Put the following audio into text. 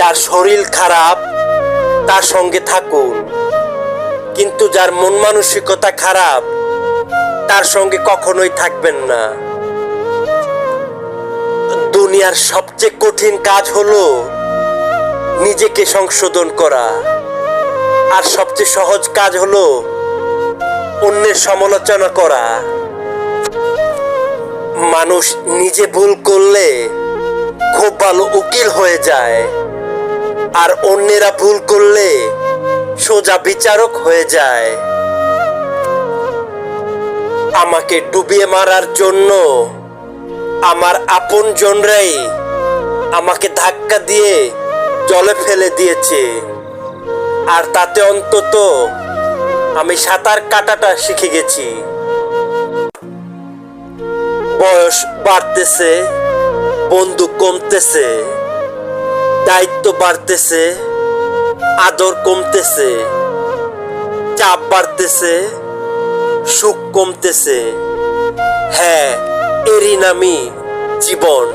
যার শরীর খারাপ তার সঙ্গে থাকুন, কিন্তু যার মন মানসিকতা খারাপ তার সঙ্গে কখনোই থাকবেন না। দুনিয়ার সবচেয়ে কঠিন কাজ হলো নিজেকে সংশোধন করা, আর সবচেয়ে সহজ কাজ হলো অন্যের সমালোচনা করা। মানুষ নিজে ভুল করলে খুব ভালো উকিল হয়ে যায়, আর অন্যেরা ভুল করলে সোজা বিচারক হয়ে যায়। আমাকে ডুবিয়ে মারার জন্য আমার আপনজনরাই আমাকে ধাক্কা দিয়ে জলে ফেলে দিয়েছে, আর তাতে অন্তত আমি সাঁতার কাটাটা শিখে গেছি। বয়স বাড়তেছে, বন্ধু কমতেছে, দায়িত্ব বাড়তেছে, আদর কমতেছে, চাপ বাড়তেছে, সুখ কমতেছে। হ্যাঁ, এরই নামই জীবন।